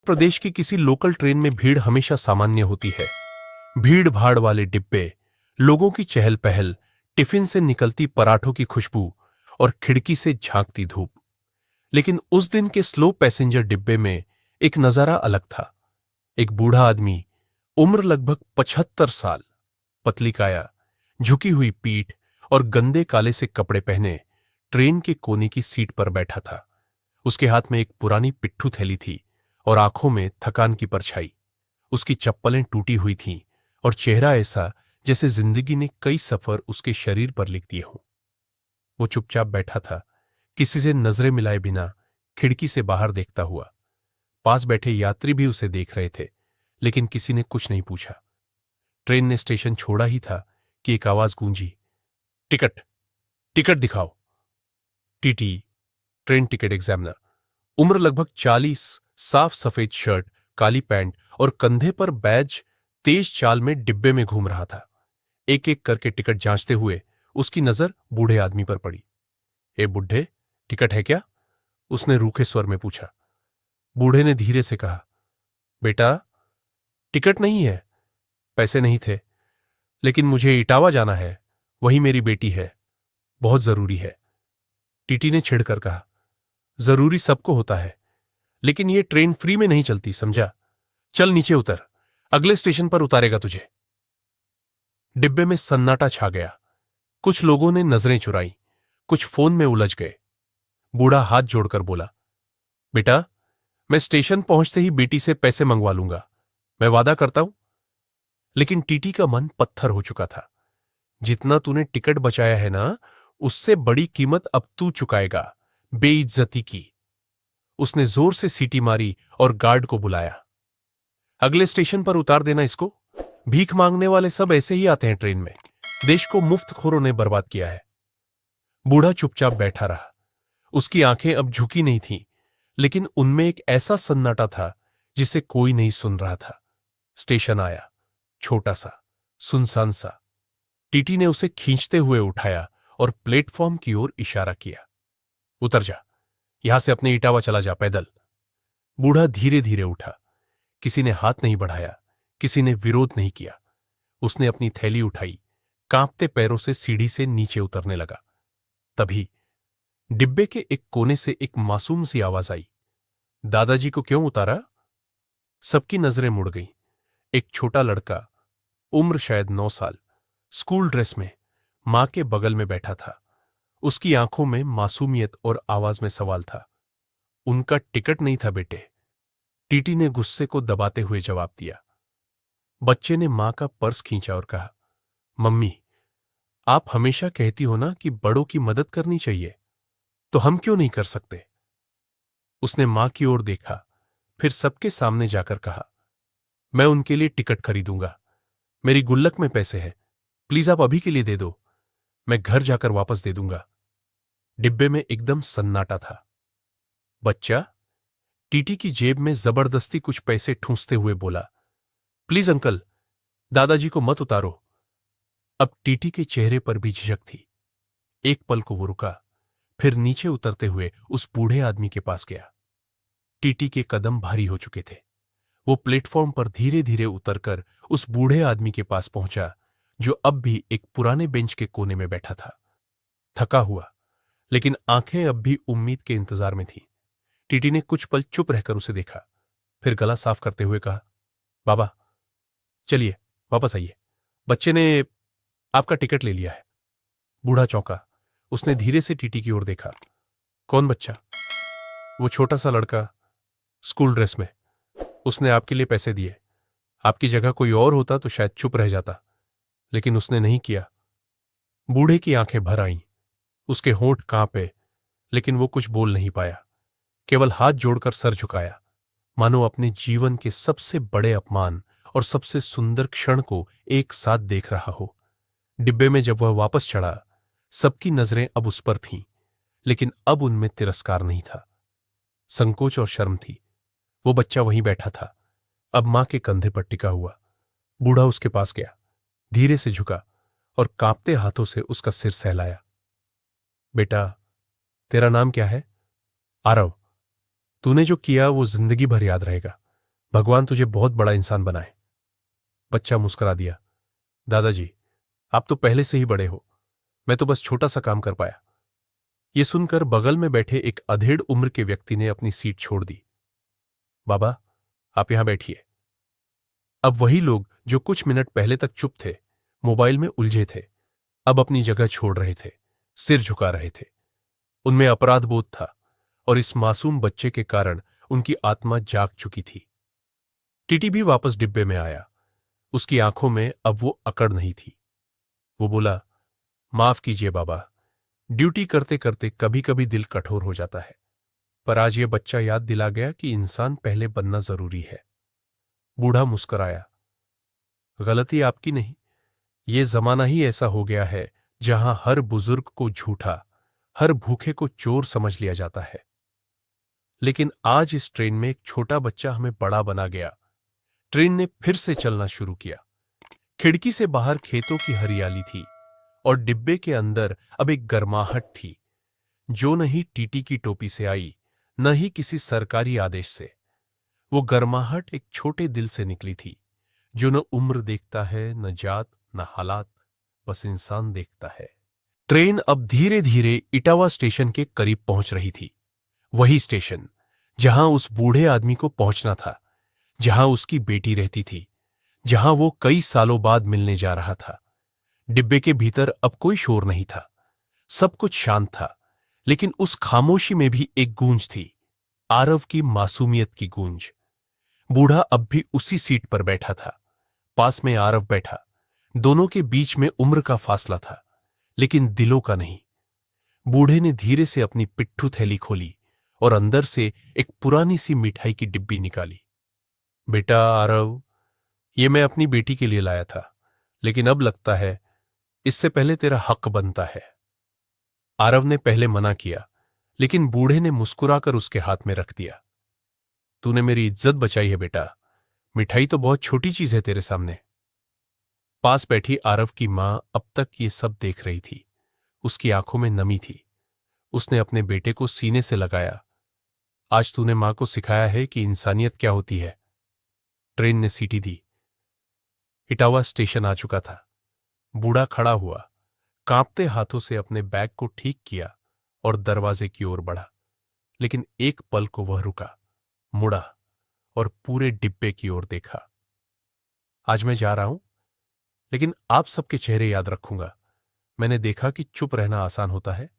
प्रदेश की किसी local train में भीड़ हमेशा सामान्य होती है। भीड़ भाड़ वाले डिब्बे, लोगों की चहल पहल, टिफिन से निकलती पराठों की खुशबू और खिड़की से झांकती धूप। लेकिन उस दिन के स्लो पैसेंजर डिब्बे में एक नजारा अलग था। एक बूढ़ा आदमी, उम्र लगभग 75 साल, पतली काया, झुकी हुई पीठ और गंदे काले से कपड़े पहने ट्रेन के कोने की सीट पर बैठा था। उसके हाथ में एक पुरानी पिट्ठू थैली थी और आंखों में थकान की परछाई। उसकी चप्पलें टूटी हुई थीं और चेहरा ऐसा जैसे जिंदगी ने कई सफर उसके शरीर पर लिख दिए हों। वो चुपचाप बैठा था, किसी से नजरें मिलाए बिना, खिड़की से बाहर देखता हुआ। पास बैठे यात्री भी उसे देख रहे थे, लेकिन किसी ने कुछ नहीं पूछा। ट्रेन ने स्टेशन छोड़ा ही था कि एक आवाज गूंजी, टिकट, टिकट दिखाओ। टीटी, ट्रेन टिकट एग्जामिनर, उम्र लगभग 40, साफ सफेद शर्ट, काली पैंट और कंधे पर बैज, तेज चाल में डिब्बे में घूम रहा था। एक एक करके टिकट जांचते हुए उसकी नजर बूढ़े आदमी पर पड़ी। ए बुढ़े, टिकट है क्या? उसने रूखे स्वर में पूछा। बूढ़े ने धीरे से कहा, बेटा, टिकट नहीं है, पैसे नहीं थे, लेकिन मुझे इटावा जाना है, वही मेरी बेटी है, बहुत जरूरी है। टीटी ने छिड़कर कहा, जरूरी सबको होता है, लेकिन ये ट्रेन फ्री में नहीं चलती, समझा? चल नीचे उतर, अगले स्टेशन पर उतारेगा तुझे। डिब्बे में सन्नाटा छा गया। कुछ लोगों ने नजरें चुराई, कुछ फोन में उलझ गए। बूढ़ा हाथ जोड़कर बोला, बेटा, मैं स्टेशन पहुंचते ही बेटी से पैसे मंगवा लूंगा, मैं वादा करता हूं। लेकिन टीटी का मन पत्थर हो चुका था। जितना तूने टिकट बचाया है ना, उससे बड़ी कीमत अब तू चुकाएगा, बेइज्जती की। उसने जोर से सीटी मारी और गार्ड को बुलाया। अगले स्टेशन पर उतार देना इसको। भीख मांगने वाले सब ऐसे ही आते हैं ट्रेन में। देश को मुफ्तखोरों ने बर्बाद किया है। बूढ़ा चुपचाप बैठा रहा। उसकी आंखें अब झुकी नहीं थीं, लेकिन उनमें एक ऐसा सन्नाटा था जिसे कोई नहीं सुन रहा था। स्टेशन आया, छोटा सा, सुनसान सा। टीटी ने उसे खींचते हुए उठाया और प्लेटफॉर्म की ओर इशारा किया। उतर जा, यहां से अपने इटावा चला जा, पैदल। बूढ़ा धीरे धीरे उठा। किसी ने हाथ नहीं बढ़ाया, किसी ने विरोध नहीं किया। उसने अपनी थैली उठाई, कांपते पैरों से सीढ़ी से नीचे उतरने लगा। तभी डिब्बे के एक कोने से एक मासूम सी आवाज आई, दादाजी को क्यों उतारा? सबकी नजरें मुड़ गईं। एक छोटा लड़का, उम्र शायद 9 साल, स्कूल ड्रेस में, मां के बगल में बैठा था। उसकी आंखों में मासूमियत और आवाज में सवाल था। उनका टिकट नहीं था बेटे, टीटी ने गुस्से को दबाते हुए जवाब दिया। बच्चे ने मां का पर्स खींचा और कहा, मम्मी, आप हमेशा कहती हो ना कि बड़ों की मदद करनी चाहिए, तो हम क्यों नहीं कर सकते? उसने मां की ओर देखा, फिर सबके सामने जाकर कहा, मैं उनके लिए टिकट खरीदूंगा, मेरी गुल्लक में पैसे हैं, प्लीज आप अभी के लिए दे दो, मैं घर जाकर वापस दे दूंगा। डिब्बे में एकदम सन्नाटा था। बच्चा, टीटी की जेब में जबरदस्ती कुछ पैसे ठूंसते हुए बोला, प्लीज अंकल, दादाजी को मत उतारो। अब टीटी के चेहरे पर भी झिझक थी। एक पल को वो रुका, फिर नीचे उतरते हुए उस बूढ़े आदमी के पास गया। टीटी के कदम भारी हो चुके थे। वो प्लेटफॉर्म पर धीरे धीरे उतरकर उस बूढ़े आदमी के पास पहुंचा, जो अब भी एक पुराने बेंच के कोने में बैठा था, थका हुआ, लेकिन आंखें अब भी उम्मीद के इंतजार में थीं। टीटी ने कुछ पल चुप रहकर उसे देखा, फिर गला साफ करते हुए कहा, बाबा, चलिए वापस आइए, बच्चे ने आपका टिकट ले लिया है। बूढ़ा चौंका। उसने धीरे से टीटी की ओर देखा। कौन बच्चा? वो छोटा सा लड़का, स्कूल ड्रेस में। उसने आपके लिए पैसे दिए। आपकी जगह कोई और होता तो शायद चुप रह जाता, लेकिन उसने नहीं किया। बूढ़े की आंखें भर आईं। उसके होंठ कांपे, लेकिन वो कुछ बोल नहीं पाया, केवल हाथ जोड़कर सर झुकाया, मानो अपने जीवन के सबसे बड़े अपमान और सबसे सुंदर क्षण को एक साथ देख रहा हो। डिब्बे में जब वह वापस चढ़ा, सबकी नजरें अब उस पर थीं, लेकिन अब उनमें तिरस्कार नहीं था, संकोच और शर्म थी। वो बच्चा वहीं बैठा था, अब मां के कंधे पर टिका हुआ। बूढ़ा उसके पास गया, धीरे से झुका और कांपते हाथों से उसका सिर सहलाया। बेटा, तेरा नाम क्या है? आरव। तूने जो किया वो जिंदगी भर याद रहेगा। भगवान तुझे बहुत बड़ा इंसान बनाए। बच्चा मुस्कुरा दिया। दादाजी, आप तो पहले से ही बड़े हो, मैं तो बस छोटा सा काम कर पाया। ये सुनकर बगल में बैठे एक अधेड़ उम्र के व्यक्ति ने अपनी सीट छोड़ दी। बाबा, आप यहां बैठिए। अब वही लोग जो कुछ मिनट पहले तक चुप थे, मोबाइल में उलझे थे, अब अपनी जगह छोड़ रहे थे, सिर झुका रहे थे। उनमें अपराध बोध था और इस मासूम बच्चे के कारण उनकी आत्मा जाग चुकी थी। टीटी भी वापस डिब्बे में आया। उसकी आंखों में अब वो अकड़ नहीं थी। वो बोला, माफ कीजिए बाबा, ड्यूटी करते करते कभी कभी दिल कठोर हो जाता है, पर आज ये बच्चा याद दिला गया कि इंसान पहले बनना जरूरी है। बूढ़ा मुस्कुराया। गलती आपकी नहीं, ये जमाना ही ऐसा हो गया है जहां हर बुजुर्ग को झूठा, हर भूखे को चोर समझ लिया जाता है। लेकिन आज इस ट्रेन में एक छोटा बच्चा हमें बड़ा बना गया। ट्रेन ने फिर से चलना शुरू किया। खिड़की से बाहर खेतों की हरियाली थी और डिब्बे के अंदर अब एक गर्माहट थी, जो न ही टीटी की टोपी से आई, न ही किसी सरकारी आदेश से। वो गर्माहट एक छोटे दिल से निकली थी, जो न उम्र देखता है, न जात, न हालात, बस इंसान देखता है। ट्रेन अब धीरे धीरे इटावा स्टेशन के करीब पहुंच रही थी। वही स्टेशन जहां उस बूढ़े आदमी को पहुंचना था, जहां उसकी बेटी रहती थी, जहां वो कई सालों बाद मिलने जा रहा था। डिब्बे के भीतर अब कोई शोर नहीं था, सब कुछ शांत था, लेकिन उस खामोशी में भी एक गूंज थी, आरव की मासूमियत की गूंज। बूढ़ा अब भी उसी सीट पर बैठा था, पास में आरव बैठा। दोनों के बीच में उम्र का फासला था, लेकिन दिलों का नहीं। बूढ़े ने धीरे से अपनी पिट्ठू थैली खोली और अंदर से एक पुरानी सी मिठाई की डिब्बी निकाली। बेटा आरव, ये मैं अपनी बेटी के लिए लाया था, लेकिन अब लगता है इससे पहले तेरा हक बनता है। आरव ने पहले मना किया, लेकिन बूढ़े ने मुस्कुराकर उसके हाथ में रख दिया। तूने मेरी इज्जत बचाई है बेटा, मिठाई तो बहुत छोटी चीज है तेरे सामने। पास बैठी आरव की मां अब तक ये सब देख रही थी। उसकी आंखों में नमी थी। उसने अपने बेटे को सीने से लगाया। आज तूने मां को सिखाया है कि इंसानियत क्या होती है। ट्रेन ने सीटी दी। इटावा स्टेशन आ चुका था। बूढ़ा खड़ा हुआ, कांपते हाथों से अपने बैग को ठीक किया और दरवाजे की ओर बढ़ा। लेकिन एक पल को वह रुका, मुड़ा और पूरे डिब्बे की ओर देखा। आज मैं जा रहा हूं, लेकिन आप सबके चेहरे याद रखूंगा। मैंने देखा कि चुप रहना आसान होता है,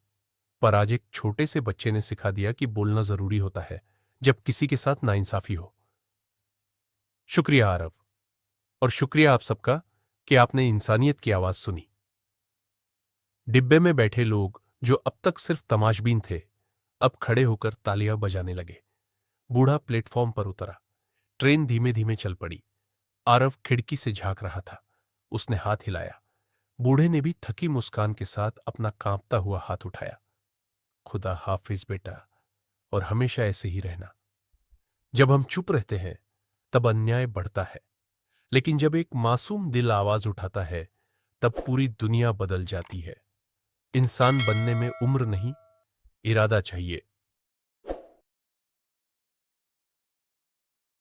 पर आज एक छोटे से बच्चे ने सिखा दिया कि बोलना जरूरी होता है जब किसी के साथ नाइंसाफी हो। शुक्रिया आरव, और शुक्रिया आप सबका कि आपने इंसानियत की आवाज सुनी। डिब्बे में बैठे लोग जो अब तक सिर्फ तमाशबीन थे, अब खड़े होकर तालियां बजाने लगे। बूढ़ा प्लेटफॉर्म पर उतरा। ट्रेन धीमे धीमे चल पड़ी। आरव खिड़की से झांक रहा था। उसने हाथ हिलाया। बूढ़े ने भी थकी मुस्कान के साथ अपना कांपता हुआ हाथ उठाया। खुदा हाफिज बेटा, और हमेशा ऐसे ही रहना। जब हम चुप रहते हैं तब अन्याय बढ़ता है, लेकिन जब एक मासूम दिल आवाज उठाता है तब पूरी दुनिया बदल जाती है। इंसान बनने में उम्र नहीं, इरादा चाहिए।